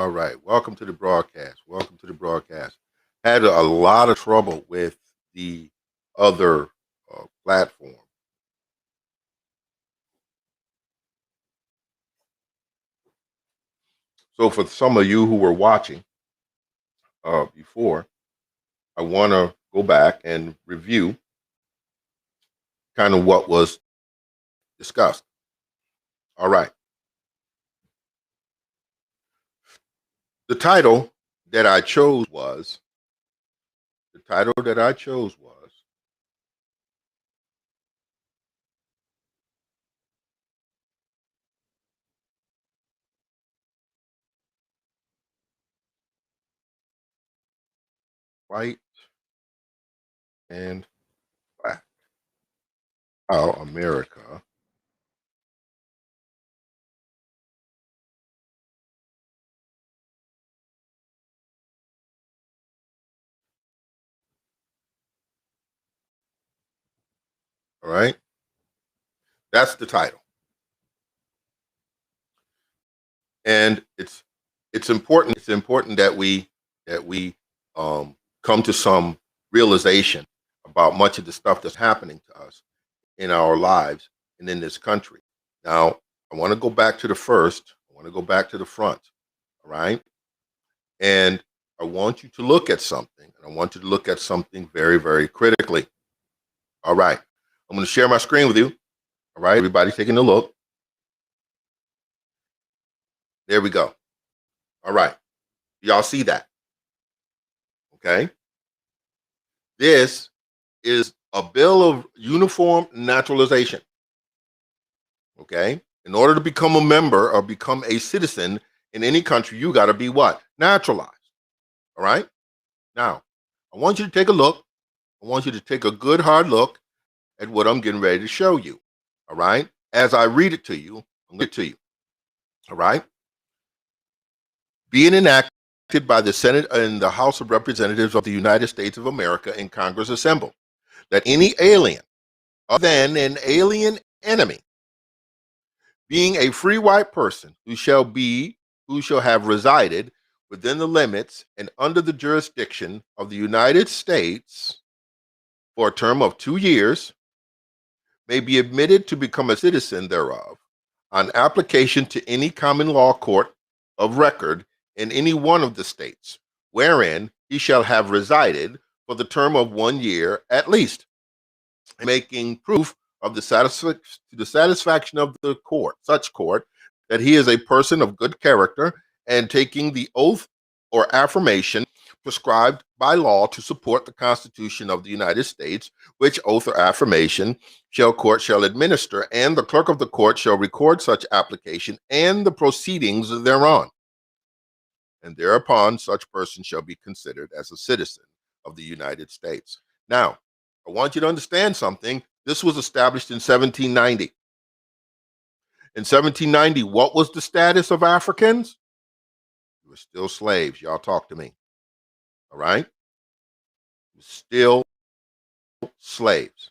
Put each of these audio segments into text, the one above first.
All right. Welcome to the broadcast. Welcome to the broadcast. Had a lot of trouble with the other platform. So, for some of you who were watching before, I want to go back and review kind of what was discussed. All right. The title that I chose was the title that I chose was White and Black. How America all right. That's the title. And it's important. It's important that we come to some realization about much of the stuff that's happening to us in our lives and in this country. Now, I want to go back to the first. I want to go back to the front. All right. And I want you to look at something, and I want you to look at something very, very critically. All right. I'm going to share my screen with you. All right. Everybody taking a look. There we go. All right. Y'all see that? Okay. This is a bill of uniform naturalization. Okay. In order to become a member or become a citizen in any country, you got to be what? Naturalized. All right. Now, I want you to take a look. I want you to take a good hard look at what I'm getting ready to show you. All right. As I read it to you, I'm going to to you. All right. Being enacted by the Senate and the House of Representatives of the United States of America in Congress assembled, that any alien other than an alien enemy, being a free white person who shall have resided within the limits and under the jurisdiction of the United States for a term of 2 years, may be admitted to become a citizen thereof on application to any common law court of record in any one of the states wherein he shall have resided for the term of 1 year at least, making proof of the satisfaction of the court, such court, that he is a person of good character, and taking the oath or affirmation prescribed by law to support the Constitution of the United States, which oath or affirmation court shall administer, and the clerk of the court shall record such application and the proceedings thereon. And thereupon such person shall be considered as a citizen of the United States. Now, I want you to understand something. This was established in 1790. In 1790, what was the status of Africans? They were still slaves. Y'all talk to me. All right? Still slaves.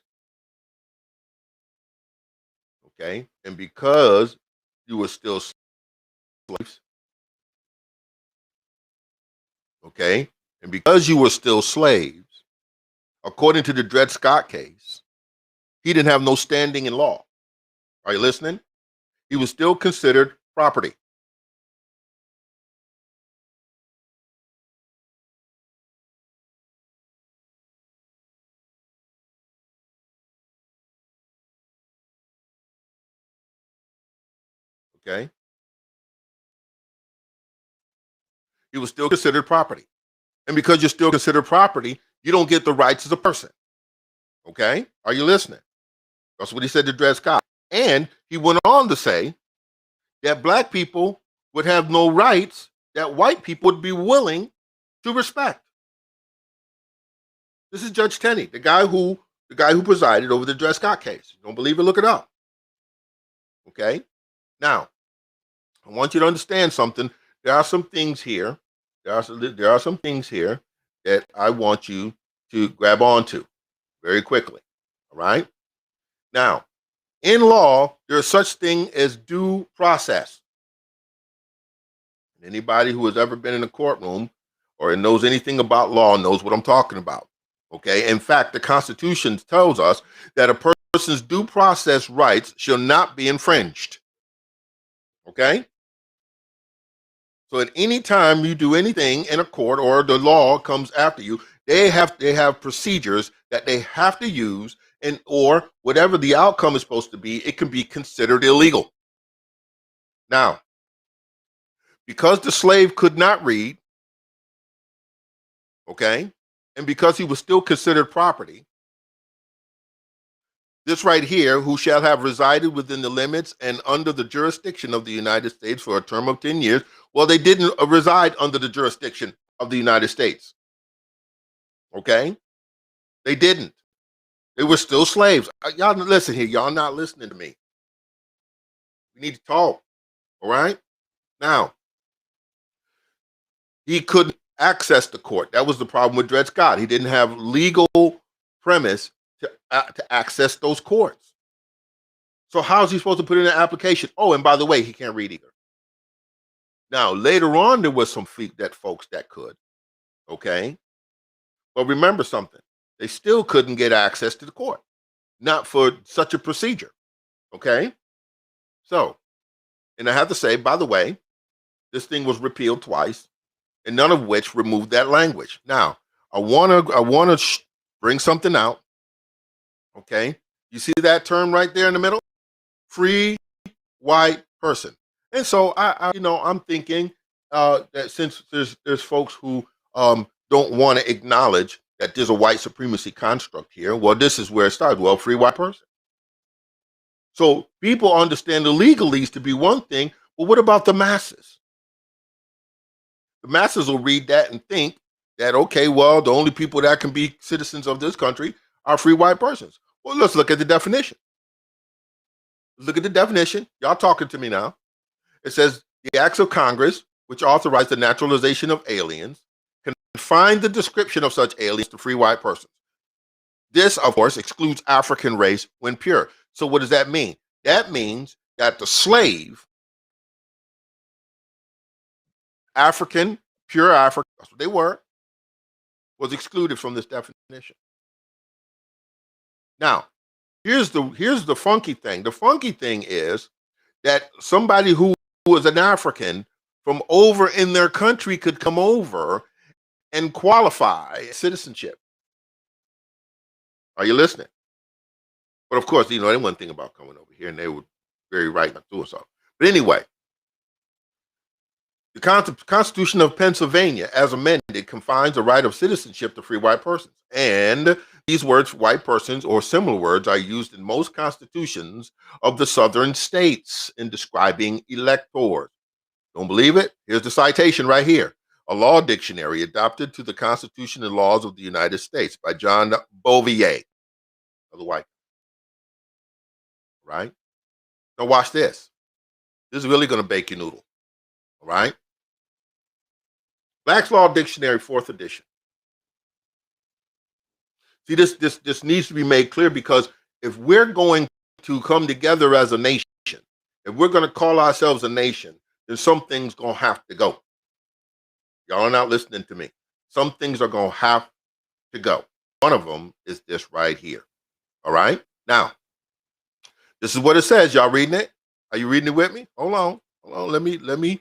Okay? And because you were still slaves, okay? And because you were still slaves, according to the Dred Scott case, he didn't have no standing in law. Are you listening? He was still considered property. Okay? He was still considered property. And because you're still considered property, you don't get the rights as a person. Okay? Are you listening? That's what he said to Dred Scott. And he went on to say that black people would have no rights that white people would be willing to respect. This is Judge Tenney, the guy who presided over the Dred Scott case. You don't believe it? Look it up. Okay? Now, I want you to understand something. There are some things here. There are some things here that I want you to grab onto very quickly. All right? Now, in law, there is such thing as due process. Anybody who has ever been in a courtroom or knows anything about law knows what I'm talking about. Okay. In fact, the Constitution tells us that a person's due process rights shall not be infringed. Okay. So at any time you do anything in a court or the law comes after you, they have procedures that they have to use, and or whatever the outcome is supposed to be, it can be considered illegal. Now, because the slave could not read, okay, and because he was still considered property, this right here, who shall have resided within the limits and under the jurisdiction of the United States for a term of 10 years, well, they didn't reside under the jurisdiction of the United States. Okay? They didn't. They were still slaves. Y'all listen here. Y'all not listening to me. We need to talk. All right? Now, he couldn't access the court. That was the problem with Dred Scott. He didn't have legal premise to access those courts. So how's he supposed to put in an application? Oh, and by the way, he can't read either. Now, later on, there was some folks that could. Okay? But remember something. They still couldn't get access to the court. Not for such a procedure. Okay? So, and I have to say, by the way, this thing was repealed twice, and none of which removed that language. Now, I wanna bring something out. Okay, you see that term right there in the middle, free white person. And so I'm thinking that since there's folks who don't want to acknowledge that there's a white supremacy construct here, well, this is where it starts. Well, free white person. So people understand the legalese to be one thing, but what about the masses? The masses will read that and think that, okay, well, the only people that can be citizens of this country are free white persons. Well, let's look at the definition. Look at the definition. Y'all talking to me now. It says the acts of Congress, which authorize the naturalization of aliens, confine the description of such aliens to free white persons. This, of course, excludes African race when pure. So what does that mean? That means that the slave, African, pure African, that's what they were, was excluded from this definition. Now, here's the funky thing. The funky thing is that somebody who was an African from over in their country could come over and qualify citizenship. Are you listening? But of course, they wouldn't think about coming over here, and they were very right not to do so. But anyway, the Constitution of Pennsylvania, as amended, confines the right of citizenship to free white persons. And these words, white persons or similar words, are used in most constitutions of the southern states in describing electors. Don't believe it? Here's the citation right here. A law dictionary adopted to the Constitution and laws of the United States by John Bouvier. Another white. Right? Now watch this. This is really going to bake your noodle. All right? Black's Law Dictionary, 4th edition. See, this needs to be made clear, because if we're going to come together as a nation, if we're going to call ourselves a nation, then some things going to have to go. Y'all are not listening to me. Some things are going to have to go. One of them is this right here. All right? Now, this is what it says. Y'all reading it? Are you reading it with me? Hold on. Let me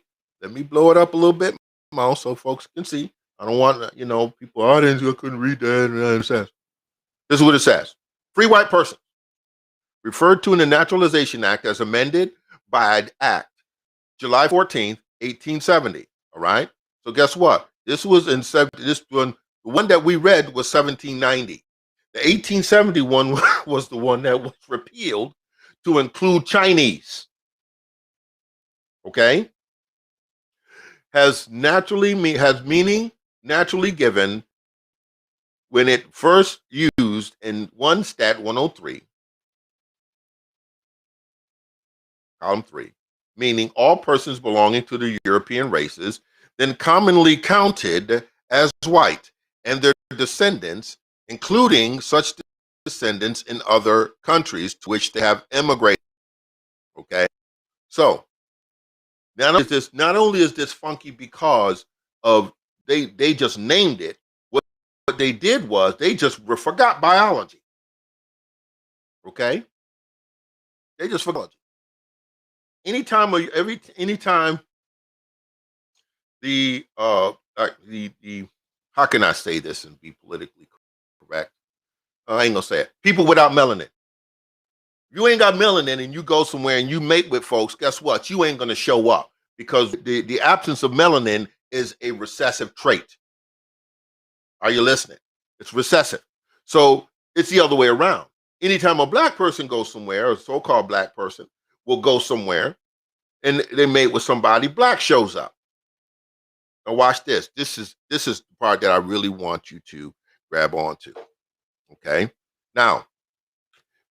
blow it up a little bit more so folks can see. I don't want, people, I couldn't read that. It says. This is what it says. Free white persons, referred to in the Naturalization Act as amended by Act July 14th, 1870. All right? So guess what? This was the one that we read was 1790. The 1871 was the one that was repealed to include Chinese. Okay? Has meaning naturally given when it first used in 1 Stat 103, column 3, meaning all persons belonging to the European races, then commonly counted as white, and their descendants, including such descendants in other countries to which they have immigrated. Okay? So, Not only is this funky because of they just named it. What they did was they just forgot biology. Okay, they just forgot. Anytime the how can I say this and be politically correct? I ain't gonna say it. People without melanin. You ain't got melanin and you go somewhere and you mate with folks, guess what? You ain't gonna show up because the absence of melanin is a recessive trait. Are you listening? It's recessive. So it's the other way around. Anytime a black person goes somewhere, a so-called black person will go somewhere and they mate with somebody, black shows up. Now watch this. This is the part that I really want you to grab onto. Okay. Now,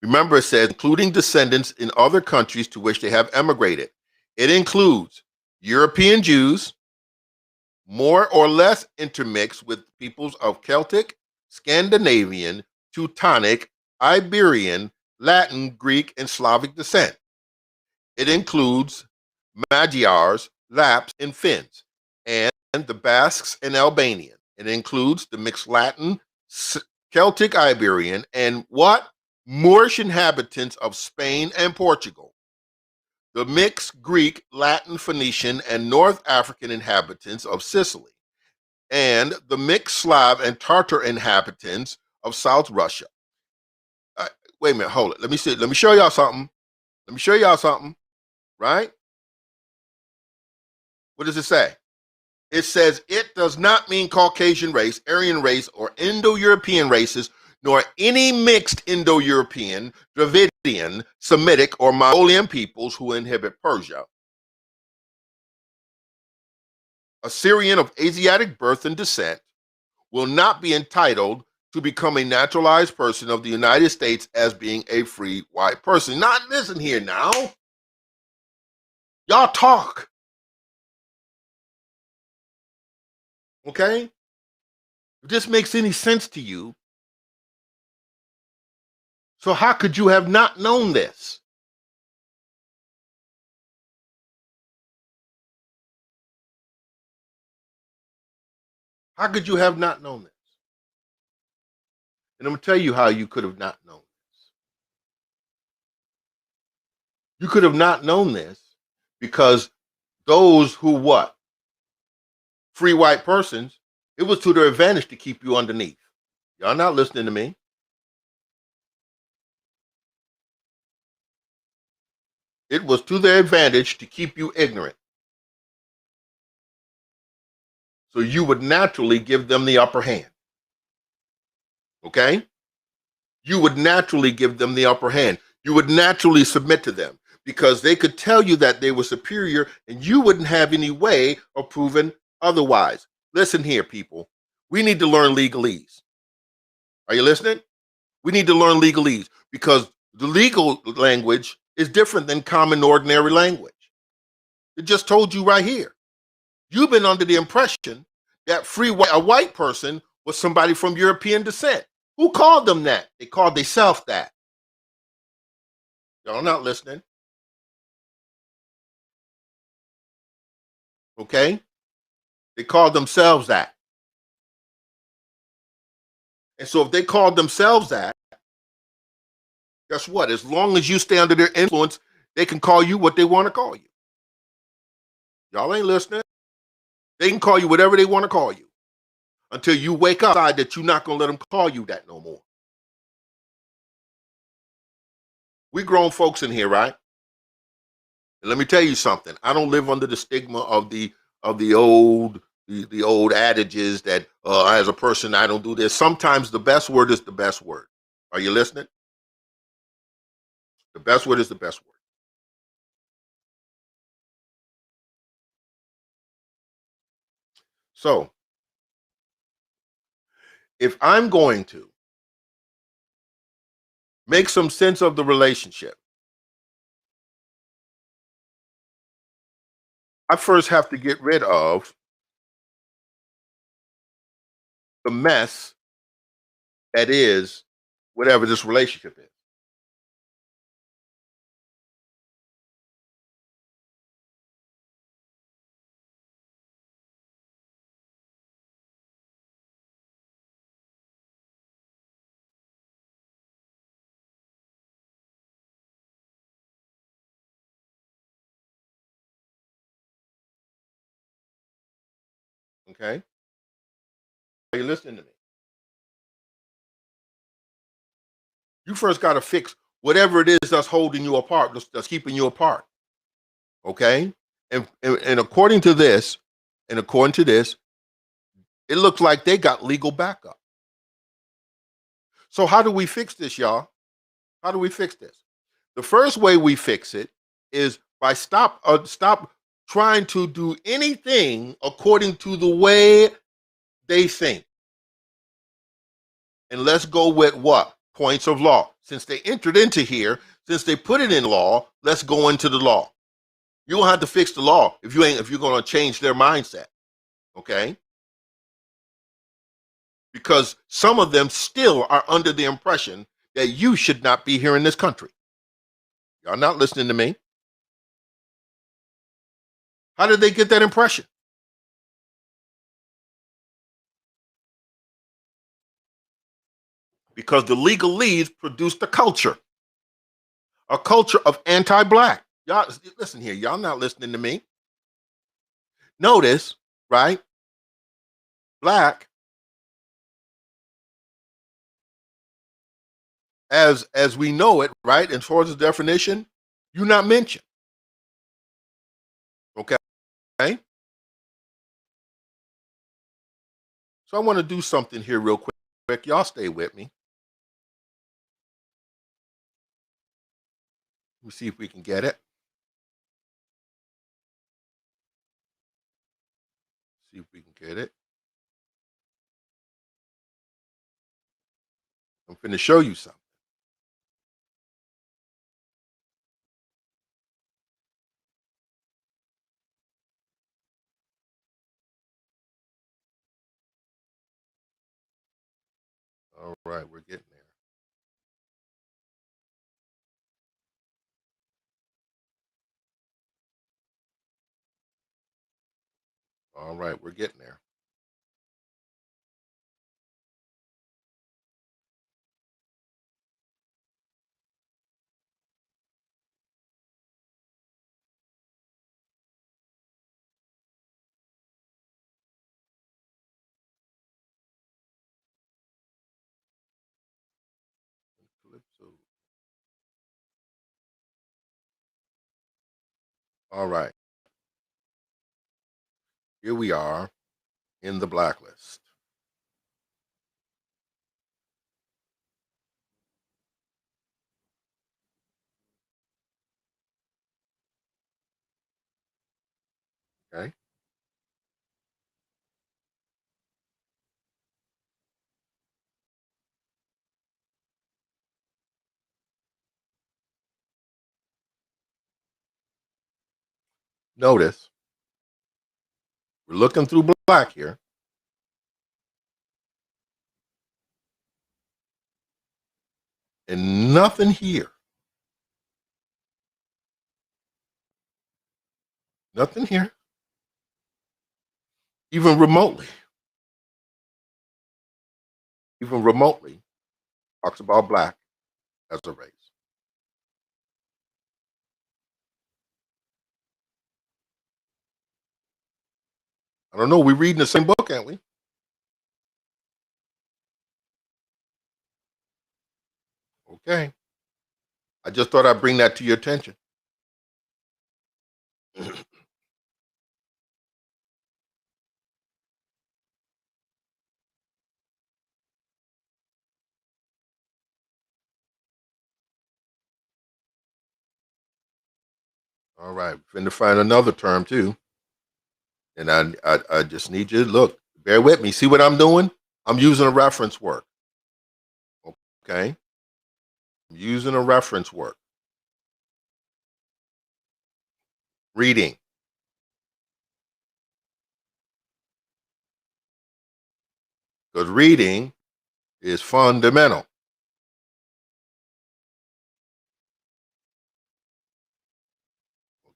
remember it says including descendants in other countries to which they have emigrated. It includes European Jews, more or less intermixed with peoples of Celtic, Scandinavian, Teutonic, Iberian, Latin, Greek, and Slavic descent. It includes Magyars, Lapps, and Finns, and the Basques and Albanian. It includes the mixed Latin, Celtic, Iberian, and what? Moorish inhabitants of Spain and Portugal. The mixed Greek, Latin, Phoenician, and North African inhabitants of Sicily, and the mixed Slav and Tartar inhabitants of South Russia. Wait a minute, hold it. Let me see. Let me show y'all something. Let me show y'all something. Right? What does it say? It says it does not mean Caucasian race, Aryan race, or Indo-European races, nor any mixed Indo-European, Dravidian, Semitic, or Mongolian peoples who inhabit Persia. A Syrian of Asiatic birth and descent will not be entitled to become a naturalized person of the United States as being a free white person. Not listen here now. Y'all talk. Okay? If this makes any sense to you, so how could you have not known this? How could you have not known this? And I'm going to tell you how you could have not known this. You could have not known this because those who what? Free white persons, it was to their advantage to keep you underneath. Y'all not listening to me. It was to their advantage to keep you ignorant. So you would naturally give them the upper hand. Okay? You would naturally give them the upper hand. You would naturally submit to them because they could tell you that they were superior and you wouldn't have any way of proving otherwise. Listen here, people. We need to learn legalese. Are you listening? We need to learn legalese because the legal language is different than common ordinary language. It just told you right here. You've been under the impression that a white person was somebody from European descent. Who called them that? They called themselves that. Y'all not listening. Okay? They called themselves that. And so if they called themselves that, guess what? As long as you stay under their influence, they can call you what they want to call you. Y'all ain't listening. They can call you whatever they want to call you until you wake up and decide that you're not going to let them call you that no more. We grown folks in here, right? And let me tell you something. I don't live under the stigma of the old the old adages that as a person I don't do this. Sometimes the best word is the best word. Are you listening? The best word is the best word. So, if I'm going to make some sense of the relationship, I first have to get rid of the mess that is whatever this relationship is. Okay? Are you listening to me? You first got to fix whatever it is that's holding you apart, that's keeping you apart. Okay? And according to this, it looks like they got legal backup. So how do we fix this, y'all? How do we fix this? The first way we fix it is by stop trying to do anything according to the way they think. And let's go with what? Points of law. Since they entered into here, since they put it in law, let's go into the law. You don't have to fix the law if you're going to change their mindset. Okay? Because some of them still are under the impression that you should not be here in this country. Y'all not listening to me. How did they get that impression? Because the legalese produced a culture of anti-black. Y'all listen here. Y'all not listening to me. Notice, right? Black, as we know it, right? And towards the definition, you're not mentioned. Okay. So I want to do something here real quick. Y'all stay with me. Let me see if we can get it. See if we can get it. I'm finna show you something. All right, we're getting there. All right, we're getting there. Calypso. All right, here we are in the blacklist. Okay. Notice we're looking through black here. And nothing here. Nothing here. Even remotely. Even remotely talks about black as a race. I don't know. We're reading the same book, aren't we? Okay. I just thought I'd bring that to your attention. All right. Finna find another term too. And I just need you to look. Bear with me. See what I'm doing? I'm using a reference work. Okay. I'm using a reference work. Reading. Because reading is fundamental.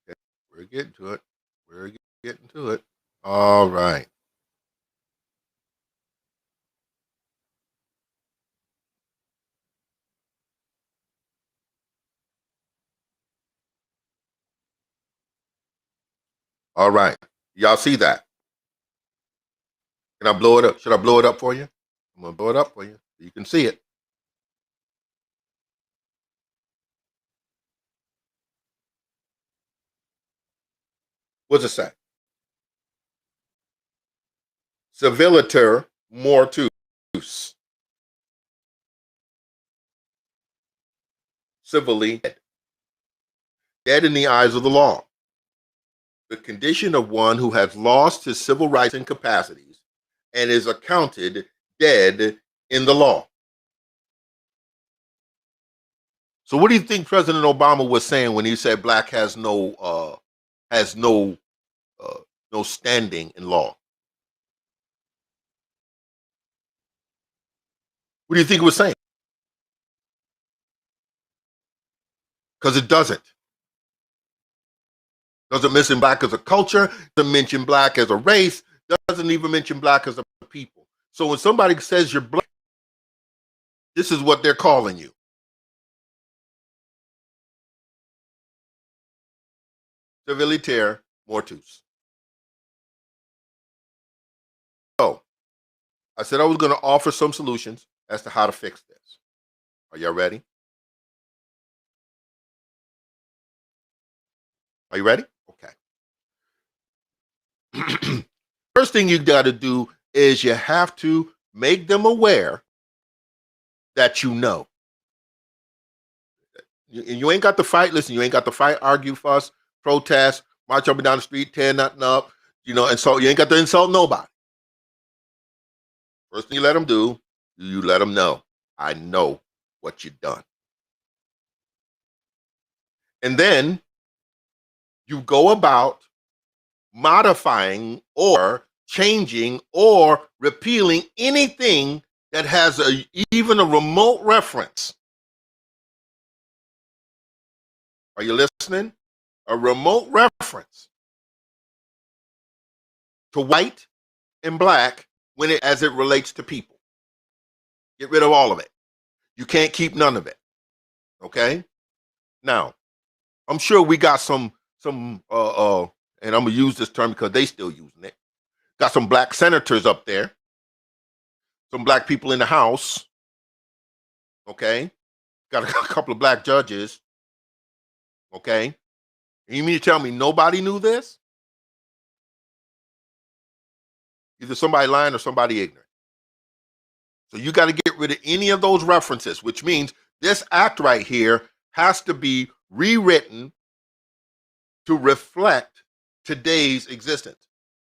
Okay. We're getting to it. We're getting to it. All right. All right. Y'all see that? Can I blow it up? Should I blow it up for you? I'm going to blow it up for you so you can see it. What's it say? Civiliter mortuus. Civilly dead. Dead in the eyes of the law. The condition of one who has lost his civil rights and capacities and is accounted dead in the law. So what do you think President Obama was saying when he said black has no standing in law? What do you think he was saying? Because it doesn't. Doesn't mention black as a culture, doesn't mention black as a race, doesn't even mention black as a people. So when somebody says you're black, this is what they're calling you. Civiliter mortuus. So I said I was going to offer some solutions as to how to fix this. Are y'all ready? Are you ready? Okay. First thing you got to do is you have to make them aware that you know. You ain't got to fight. Listen, you ain't got to fight, argue, fuss, protest, march up and down the street, tear nothing up, and so you ain't got to insult nobody. First thing you let them do, you let them know, I know what you've done. And then you go about modifying or changing or repealing anything that has even a remote reference. Are you listening? A remote reference to white and black as it relates to people. Get rid of all of it. You can't keep none of it. Okay? Now, I'm sure we got some and I'm gonna use this term because they still using it. Got some black senators up there, some black people in the House. Okay, got a couple of black judges. Okay, you mean to tell me nobody knew this? Either somebody lying or somebody ignorant. So you got to get rid of any of those references, which means this act right here has to be rewritten to reflect today's existence.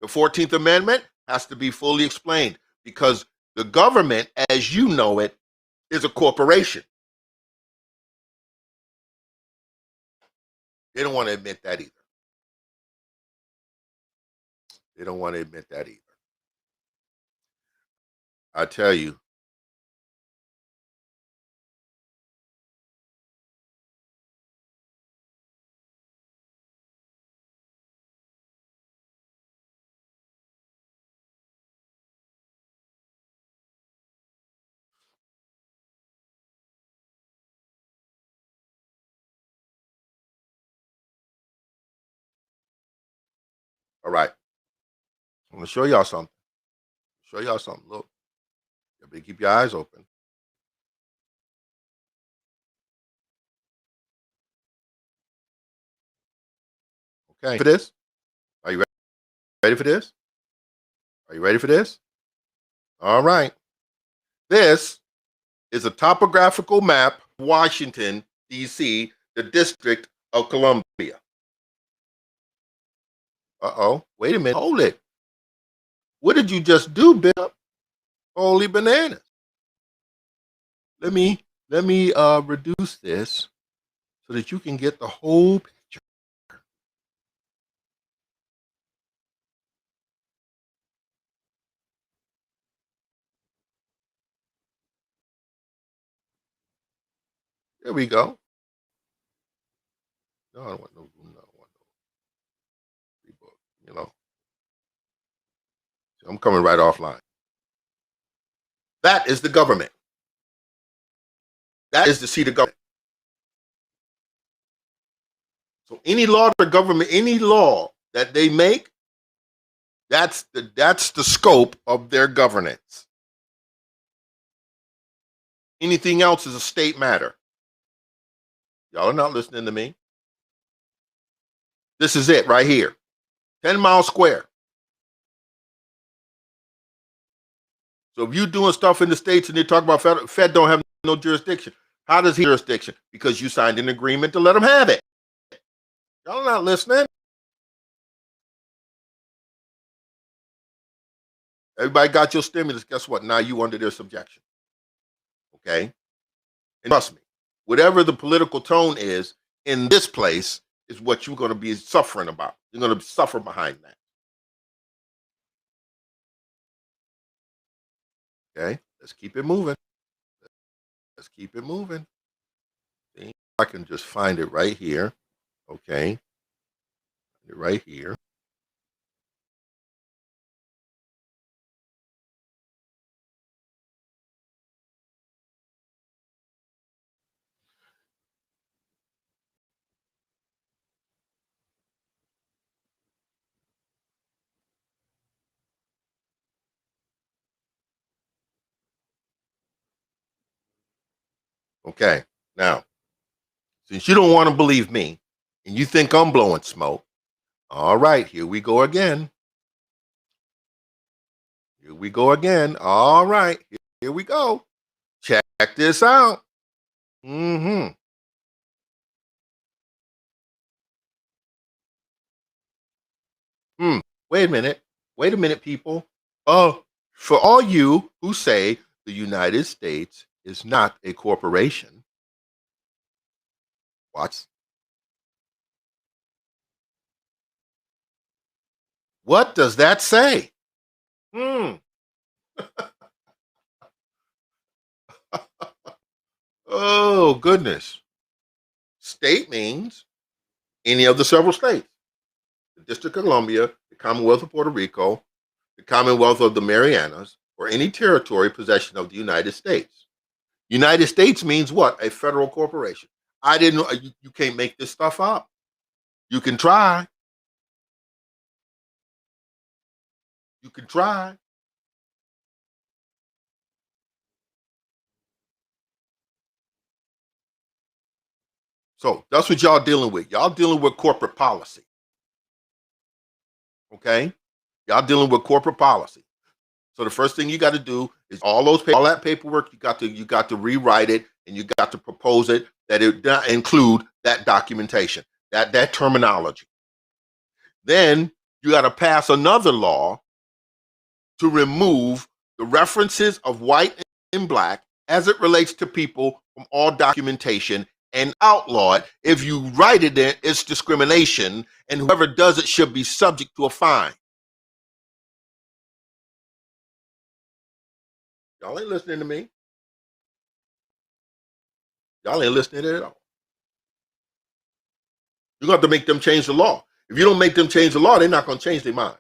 The 14th Amendment has to be fully explained because the government, as you know it, is a corporation. They don't want to admit that either. They don't want to admit that either. I tell you. All right. I'm going to show y'all something. Look. You better keep your eyes open. Okay. For this? Are you ready for this? Are you ready for this? All right. This is a topographical map of Washington, D.C., the District of Columbia. Uh-oh. Wait a minute. Hold it. What did you just do, Bill? Holy bananas. Let me reduce this so that you can get the whole picture. There we go. No, I don't want no ebook, I'm coming right offline. That is the government. That is the seat of government. So any law that they make That's the scope of their governance. Anything else is a state matter. Y'all are not listening to me. This is it right here. 10 miles square. So if you're doing stuff in the states and they talk about Fed don't have no jurisdiction. How does he jurisdiction? Because you signed an agreement to let them have it. Y'all are not listening. Everybody got your stimulus. Guess what? Now you under their subjection. Okay? And trust me, whatever the political tone is in this place is what you're going to be suffering about. You're going to suffer behind that. Okay? Let's keep it moving. Let's keep it moving. See? I can just find it right here. Okay? Right here. Okay. Now, since you don't want to believe me and you think I'm blowing smoke, all right, here we go again. Here we go again. All right, here we go. Check this out. Mm-hmm. Wait a minute. Wait a minute, people. Oh, for all you who say the United States is not a corporation, watch. What does that say? Oh, goodness. State means any of the several states. The District of Columbia, the Commonwealth of Puerto Rico, the Commonwealth of the Marianas, or any territory possession of the United States. United States means what? A federal corporation. I didn't know. You can't make this stuff up. You can try. You can try. So that's what y'all dealing with. Y'all dealing with corporate policy. Okay? Y'all dealing with corporate policy. So the first thing you got to do is all that paperwork you got to rewrite it, and you got to propose it that it include that documentation, that terminology. Then you got to pass another law to remove the references of white and black as it relates to people from all documentation and outlaw it. If you write it in, it's discrimination, and whoever does it should be subject to a fine. Y'all ain't listening to me. Y'all ain't listening at all. You're going to have to make them change the law. If you don't make them change the law, they're not going to change their mind.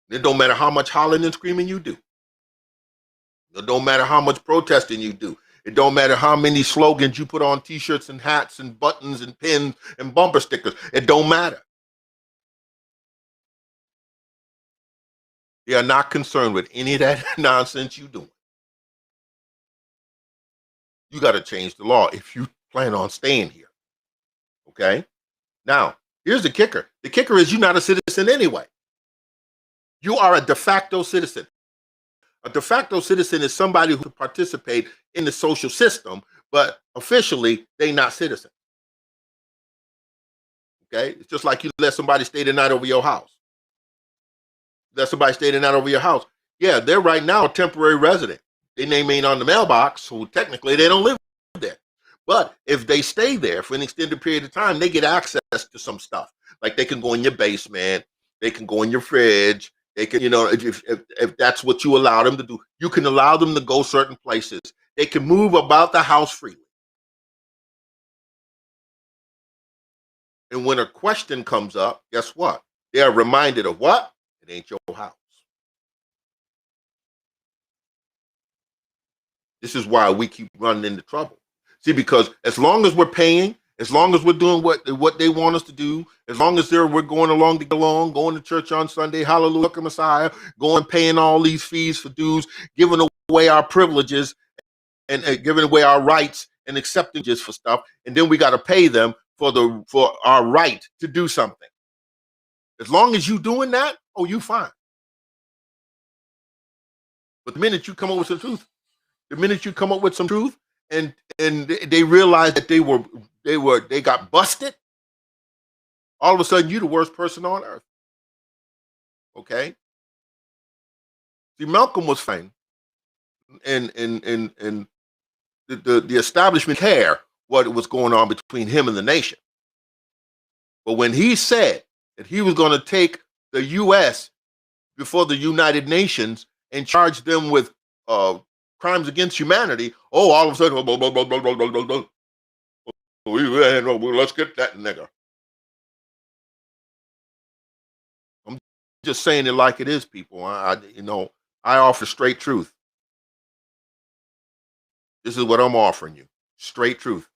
It don't matter how much hollering and screaming you do. It don't matter how much protesting you do. It don't matter how many slogans you put on T-shirts and hats and buttons and pins and bumper stickers. It don't matter. They are not concerned with any of that nonsense you doing. You got to change the law if you plan on staying here. Okay? Now, here's the kicker. The kicker is you're not a citizen anyway. You are a de facto citizen. A de facto citizen is somebody who participate in the social system, but officially they're not citizens. Okay? It's just like you let somebody stay the night over your house. Let somebody stay the night over your house. Yeah, they're right now a temporary resident. Their name ain't on the mailbox, so technically they don't live there. But if they stay there for an extended period of time, they get access to some stuff. Like they can go in your basement, they can go in your fridge, they can, if that's what you allow them to do, you can allow them to go certain places. They can move about the house freely. And when a question comes up, guess what? They are reminded of what? It ain't your house. This is why we keep running into trouble. See, because as long as we're paying As long as we're doing what they want us to do, as long as we're going along to get along, going to church on Sunday, hallelujah, Messiah, going paying all these fees for dues, giving away our privileges and giving away our rights and accepting just for stuff, and then we got to pay them for our right to do something. As long as you doing that, oh, you fine. But the minute you come up with some truth, and they realize that they got busted, all of a sudden you the worst person on earth. Okay. See, Malcolm was fine, and the establishment care what was going on between him and the nation. But when he said that he was going to take the U.S. before the United Nations and charge them with crimes against humanity, oh, all of a sudden, let's get that nigga. I'm just saying it like it is, people. I offer straight truth. This is what I'm offering you. Straight truth.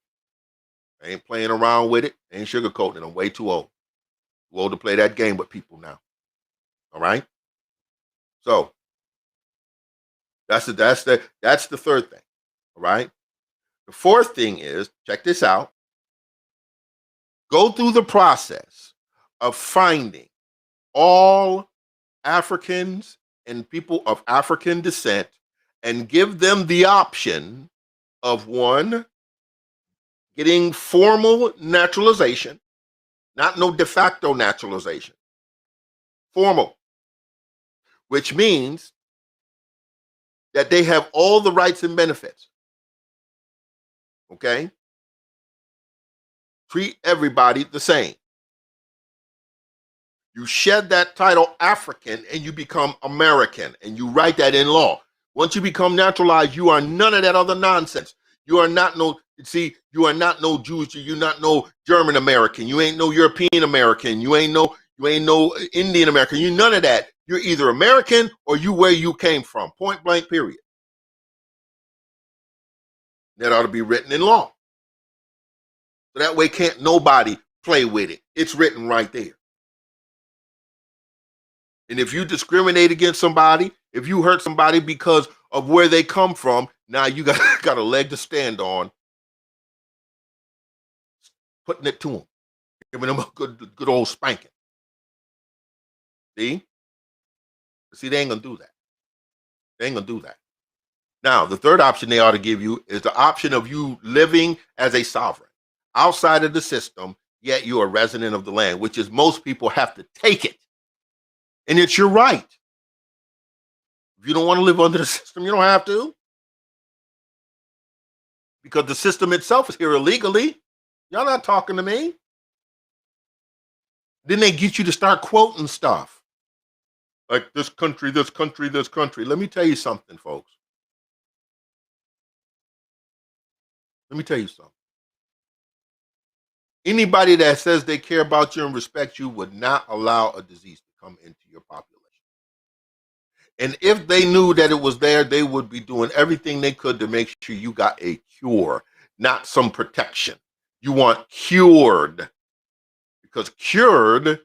I ain't playing around with it. I ain't sugarcoating it. I'm way too old. Too old to play that game with people now. All right? So that's the third thing. All right? The fourth thing is, check this out. Go through the process of finding all Africans and people of African descent and give them the option of, one, getting formal naturalization, not no de facto naturalization. Formal, which means that they have all the rights and benefits. Okay? Treat everybody the same. You shed that title African and you become American, and you write that in law. Once you become naturalized, you are none of that other nonsense. You are not no Jewish, you're not no German American, you ain't no European American, you ain't no Indian American, you none of that. You're either American or you where you came from. Point blank, period. That ought to be written in law. So that way can't nobody play with it. It's written right there. And if you discriminate against somebody, if you hurt somebody because of where they come from, now you got a leg to stand on, putting it to them, giving them a good old spanking. See, they ain't gonna do that. They ain't gonna do that. Now, the third option they ought to give you is the option of you living as a sovereign outside of the system, yet you're a resident of the land, which is most people have to take it. And it's your right. If you don't want to live under the system, you don't have to. Because the system itself is here illegally. Y'all not talking to me. Then they get you to start quoting stuff. Like this country, this country, this country. Let me tell you something, folks. Let me tell you something. Anybody that says they care about you and respect you would not allow a disease to come into your population. And if they knew that it was there, they would be doing everything they could to make sure you got a cure, not some protection. You want cured. Because cured,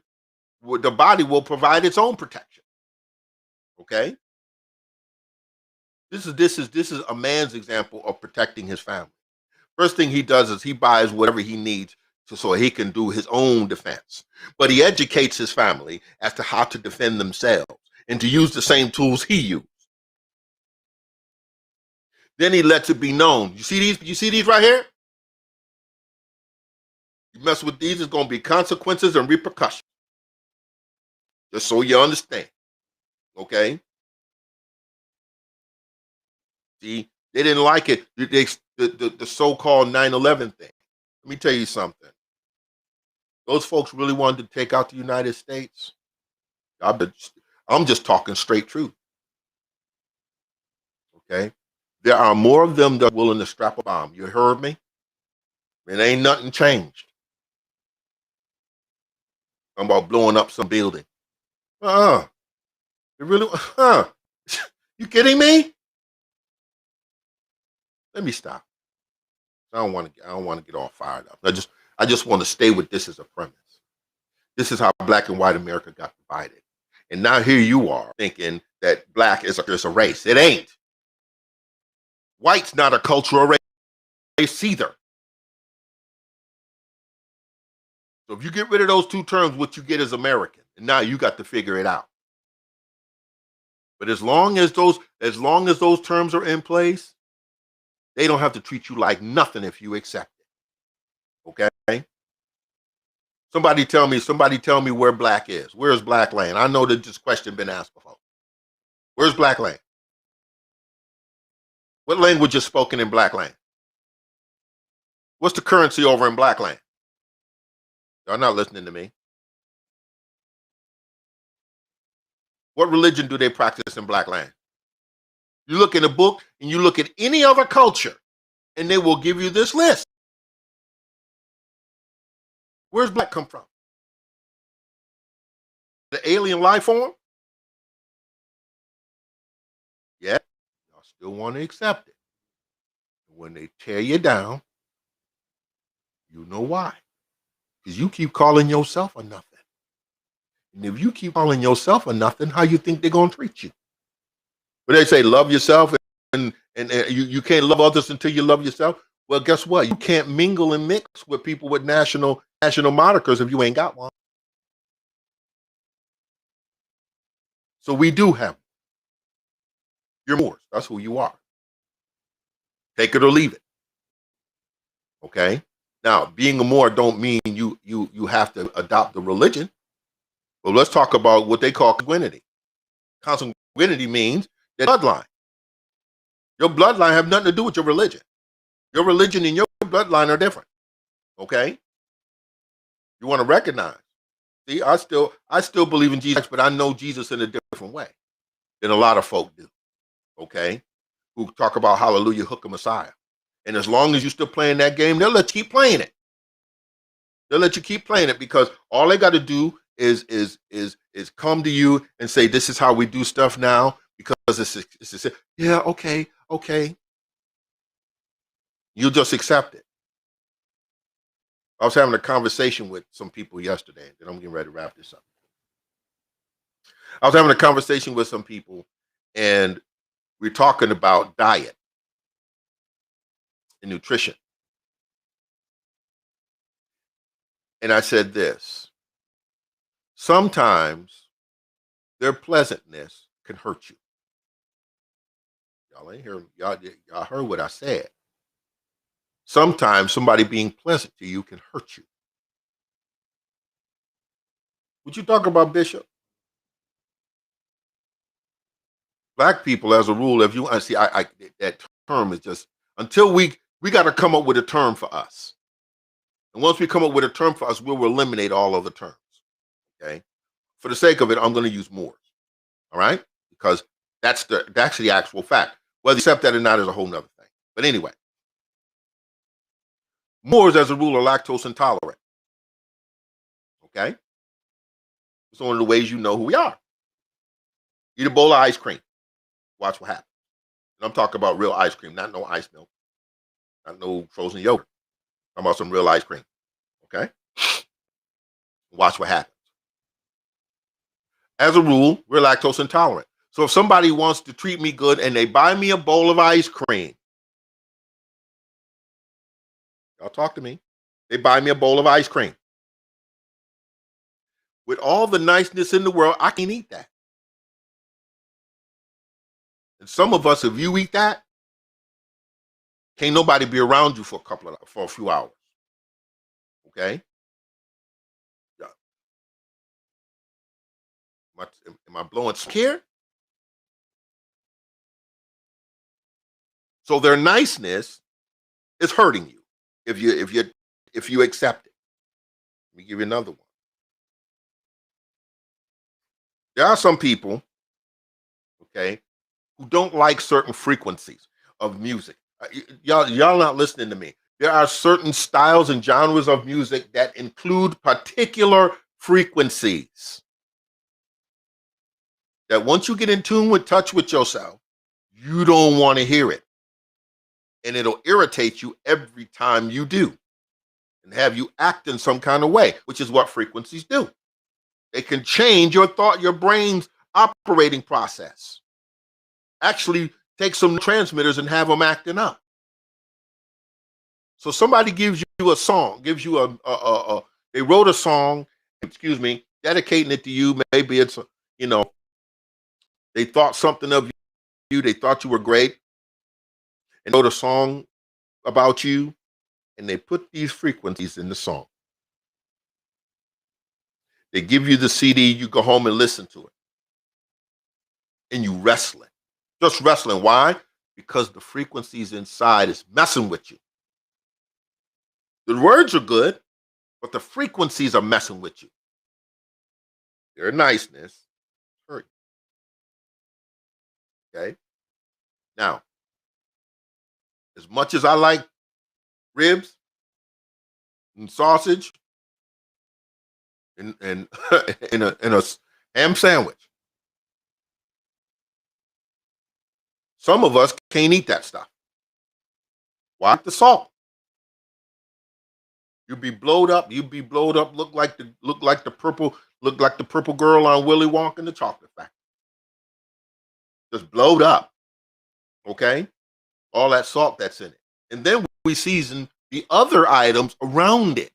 the body will provide its own protection. Okay? This is a man's example of protecting his family. First thing he does is he buys whatever he needs so he can do his own defense. But he educates his family as to how to defend themselves and to use the same tools he used. Then he lets it be known. You see these right here? You mess with these, there's going to be consequences and repercussions. Just so you understand. Okay? See, they didn't like it. The so-called 9/11 thing. Let me tell you something. Those folks really wanted to take out the United States. I'm just talking straight truth. Okay? There are more of them that are willing to strap a bomb. You heard me? It ain't nothing changed. I'm about blowing up some building. You really? You kidding me? Let me stop. I don't want to get all fired up. I just want to stay with this as a premise. This is how black and white America got divided. And now here you are thinking that black is a race. It ain't. White's not a cultural race either. So if you get rid of those two terms, what you get is American. And now you got to figure it out. But as long as those terms are in place, they don't have to treat you like nothing if you accept it. Okay? Somebody tell me where black is. Where's black land? I know that this question been asked before. Where's black land? What language is spoken in black land? What's the currency over in black land? Y'all not listening to me. What religion do they practice in black land? You look in a book and you look at any other culture and they will give you this list. Where's black come from? The alien life form? Yeah, y'all still want to accept it. When they tear you down, you know why. Because you keep calling yourself a nothing. And if you keep calling yourself a nothing, how you think they're going to treat you? But they say love yourself and you can't love others until you love yourself. Well, guess what? You can't mingle and mix with people with national monikers if you ain't got one. So we do have. You're Moors. That's who you are. Take it or leave it. Okay? Now, being a Moor don't mean you have to adopt the religion. Well, let's talk about what they call consanguinity. Consanguinity means that bloodline. Your bloodline have nothing to do with your religion. Your religion and your bloodline are different. Okay? You want to recognize. See, I still believe in Jesus, but I know Jesus in a different way than a lot of folk do. Okay? Who talk about hallelujah, hook a Messiah. And as long as you're still playing that game, they'll let you keep playing it. They'll let you keep playing it because all they got to do is come to you and say, this is how we do stuff now because it's yeah, okay. You'll just accept it. I was having a conversation with some people yesterday, and I'm getting ready to wrap this up. I was having a conversation with some people, and we're talking about diet and nutrition. And I said this, sometimes their pleasantness can hurt you. Y'all ain't hear, y'all heard what I said. Sometimes somebody being pleasant to you can hurt you. Would you talk about Bishop? Black people, as a rule, if you see, that term is just until we got to come up with a term for us. And once we come up with a term for us, we'll eliminate all other terms. Okay. For the sake of it, I'm going to use Moors. All right. Because that's the actual fact. Whether you accept that or not is a whole nother thing. But anyway, Moors, as a rule, are lactose intolerant. Okay. It's one of the ways you know who we are. Eat a bowl of ice cream. Watch what happens. And I'm talking about real ice cream, not no ice milk, not no frozen yogurt. I'm talking about some real ice cream. Okay? Watch what happens. As a rule, we're lactose intolerant. So if somebody wants to treat me good and they buy me a bowl of ice cream, y'all talk to me. They buy me a bowl of ice cream. With all the niceness in the world, I can't eat that. And some of us, if you eat that, can't nobody be around you for a few hours. Okay? Yeah. Am I blowing scare? So their niceness is hurting you if you accept it. Let me give you another one. There are some people, okay, who don't like certain frequencies of music. Y'all not listening to me. There are certain styles and genres of music that include particular frequencies that once you get in tune with touch with yourself, you don't want to hear it. And it'll irritate you every time you do. and have you act in some kind of way, which is what frequencies do. They can change your thought, your brain's operating process. Actually take some transmitters and have them acting up. So somebody gives you a song, gives you they wrote a song, dedicating it to you. Maybe it's, they thought something of you. They thought you were great and wrote a song about you, and they put these frequencies in the song. They give you the CD, you go home and listen to it. And you wrestling. Just wrestling. Why? Because the frequencies inside is messing with you. The words are good, but the frequencies are messing with you. Their niceness hurt you. Okay? Now, as much as I like ribs and sausage and in a ham sandwich, some of us can't eat that stuff. Why? The salt. You'd be blowed up. Look like the purple girl on Willy Wonka and the Chocolate Factory. Just blowed up. Okay? All that salt that's in it. And then we season the other items around it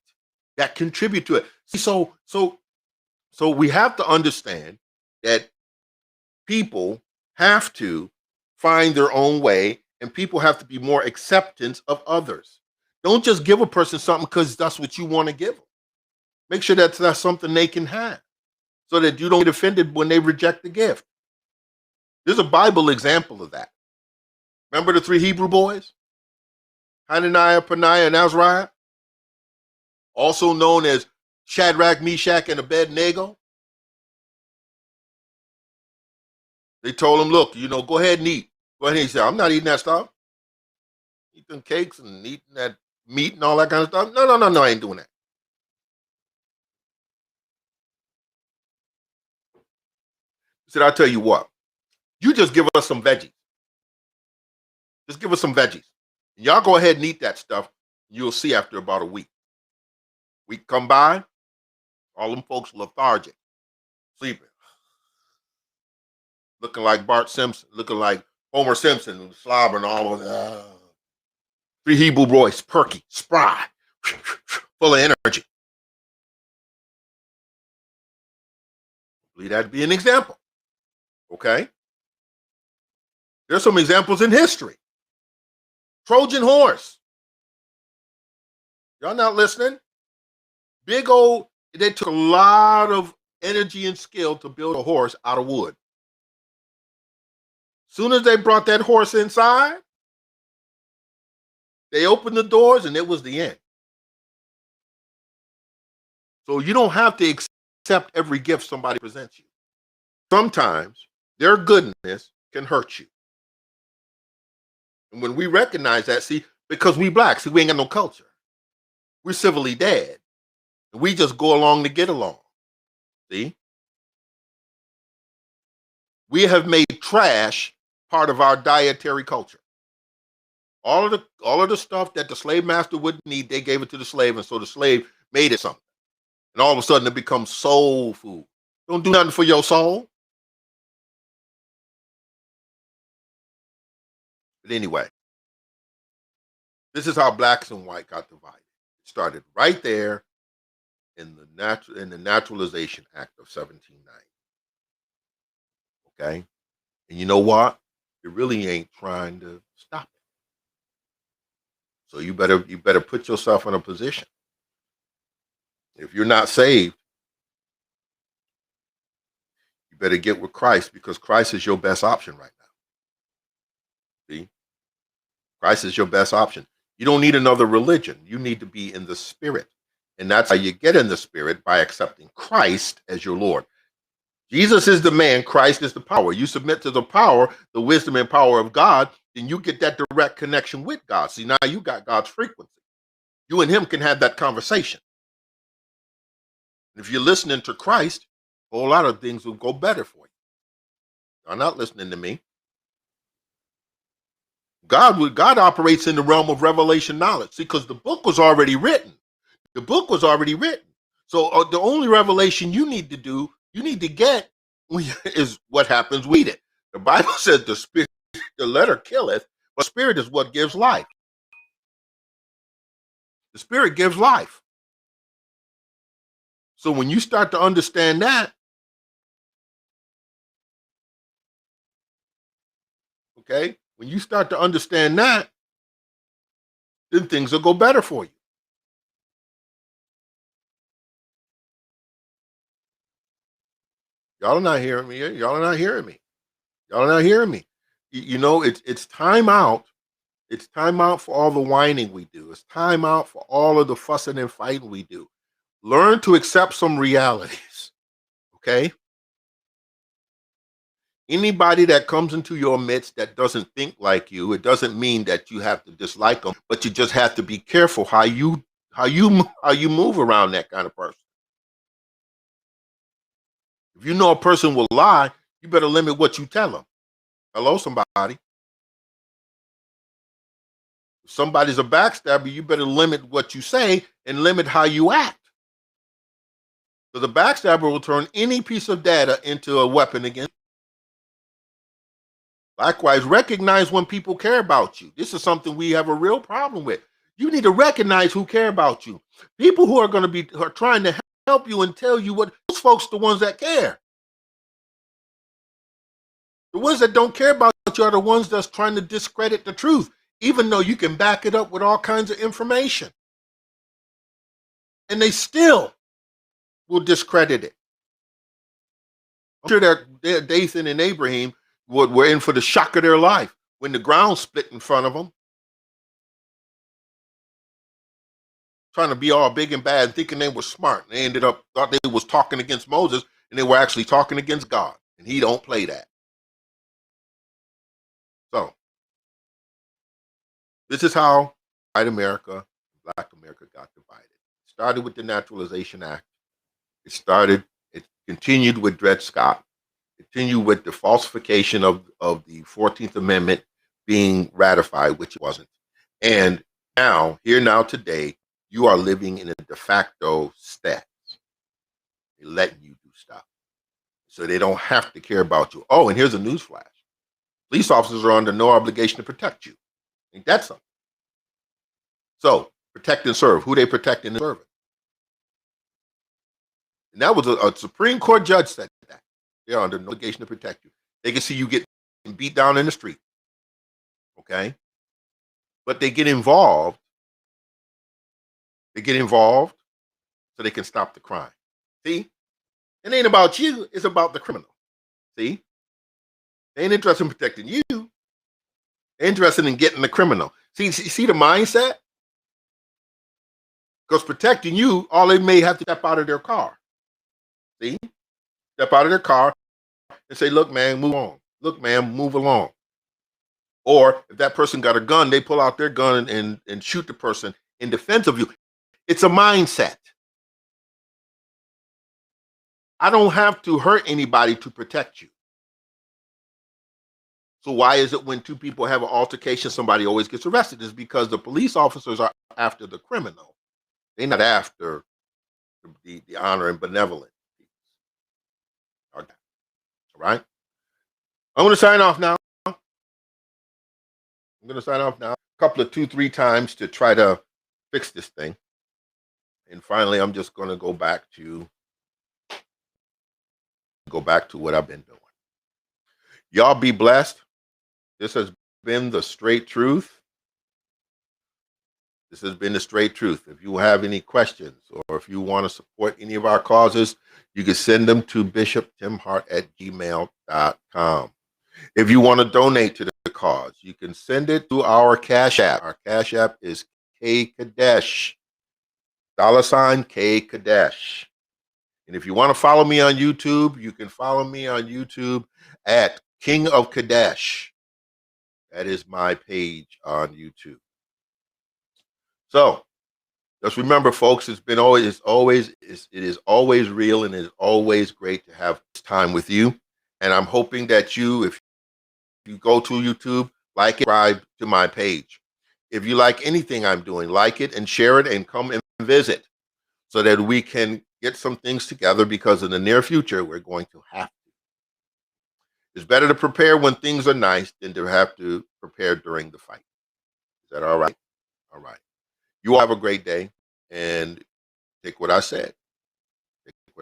that contribute to it. So we have to understand that people have to find their own way, and people have to be more acceptance of others. Don't just give a person something because that's what you want to give them. Make sure that's something they can have, so that you don't get offended when they reject the gift. There's a Bible example of that. Remember the 3 Hebrew boys? Hananiah, Paniah, and Azariah? Also known as Shadrach, Meshach, and Abednego. They told him, look, go ahead and eat. Go ahead and he said, I'm not eating that stuff. Eating cakes and eating that meat and all that kind of stuff. No, I ain't doing that. He said, I'll tell you what. You just give us some veggies. Just give us some veggies. And y'all go ahead and eat that stuff. You'll see after about a week. Week come by, all them folks lethargic, sleeping. Looking like Bart Simpson, looking like Homer Simpson, slobbering all over the 3 Hebrew boys, perky, spry, full of energy. Believe that to be an example. Okay? There's some examples in history. Trojan horse. Y'all not listening? They took a lot of energy and skill to build a horse out of wood. Soon as they brought that horse inside, they opened the doors and it was the end. So you don't have to accept every gift somebody presents you. Sometimes their goodness can hurt you. And when we recognize that, because we black, we ain't got no culture. We're civilly dead. And we just go along to get along. See? We have made trash part of our dietary culture. All of the stuff that the slave master wouldn't need, they gave it to the slave, and so the slave made it something. And all of a sudden it becomes soul food. Don't do nothing for your soul. But anyway, this is how blacks and white got divided. It started right there in the Naturalization Act of 1790. Okay? And you know what? It really ain't trying to stop it. So you better put yourself in a position. If you're not saved, you better get with Christ, because Christ is your best option right now. See? Christ is your best option. You don't need another religion. You need to be in the Spirit. And that's how you get in the Spirit, by accepting Christ as your Lord. Jesus is the man, Christ is the power. You submit to the power, the wisdom and power of God, then you get that direct connection with God. See, now you got God's frequency. You and him can have that conversation. If you're listening to Christ, a whole lot of things will go better for you. You're not listening to me. God operates in the realm of revelation knowledge. See, because the book was already written. The book was already written. So the only revelation you need to get is what happens with it. The Bible says the spirit, the letter killeth, but spirit is what gives life. The spirit gives life. So when you start to understand that, okay, when you start to understand that, then things will go better for you. Y'all are not hearing me. Y'all are not hearing me. Y'all are not hearing me. You know, it's time out. It's time out for all the whining we do. It's time out for all of the fussing and fighting we do. Learn to accept some realities. Okay? Anybody that comes into your midst that doesn't think like you, it doesn't mean that you have to dislike them, but you just have to be careful how you move around that kind of person. If you know a person will lie, you better limit what you tell them. Hello, somebody. If somebody's a backstabber, you better limit what you say and limit how you act. So the backstabber will turn any piece of data into a weapon against. Likewise, recognize when people care about you. This is something we have a real problem with. You need to recognize who care about you. People who are going to be are trying to help you and tell you what, those folks, the ones that care. The ones that don't care about you are the ones that's trying to discredit the truth, even though you can back it up with all kinds of information. And they still will discredit it. I'm sure that Dathan and Abraham were in for the shock of their life when the ground split in front of them, trying to be all big and bad, thinking they were smart. They ended up thought they was talking against Moses, and they were actually talking against God. And he don't play that. So this is how white America, Black America got divided. It started with the Naturalization Act. It continued with Dred Scott. Continue with the falsification of the 14th Amendment being ratified, which it wasn't. And now, today, you are living in a de facto status. They're letting you do stuff. So they don't have to care about you. Oh, and here's a news flash. Police officers are under no obligation to protect you. Ain't that something? So, protect and serve. Who they protecting and serving? And that was a Supreme Court judge said that. They're under no obligation to protect you. They can see you get beat down in the street. Okay? But they get involved. They get involved so they can stop the crime. See? It ain't about you, it's about the criminal. See? They ain't interested in protecting you. They're interested in getting the criminal. See the mindset? Because protecting you, all they may have to step out of their car. See? Step out of their car and say, look, man, move on. Look, man, move along. Or if that person got a gun, they pull out their gun and shoot the person in defense of you. It's a mindset. I don't have to hurt anybody to protect you. So why is it when two people have an altercation, somebody always gets arrested? It's because the police officers are after the criminal. They're not after the honor and benevolent. Okay. All right. I'm going to sign off now. A couple of 2-3 times to try to fix this thing. And finally, I'm just going to go back to what I've been doing. Y'all be blessed. This has been the straight truth. If you have any questions or if you want to support any of our causes, you can send them to bishoptimhart@gmail.com. If you want to donate to the cause, you can send it to our Cash App. Our Cash App is K Kadesh, $K Kadesh. And if you want to follow me on YouTube, you can follow me on YouTube at King of Kadesh. That is my page on YouTube. So just remember, folks, it is always real, and it is always great to have this time with you. And I'm hoping that if you go to YouTube, like it, subscribe to my page. If you like anything I'm doing, like it and share it and come and visit. so that we can get some things together, because in the near future, we're going to have to. It's better to prepare when things are nice than to have to prepare during the fight. Is that all right? All right. You all have a great day, and take what I said.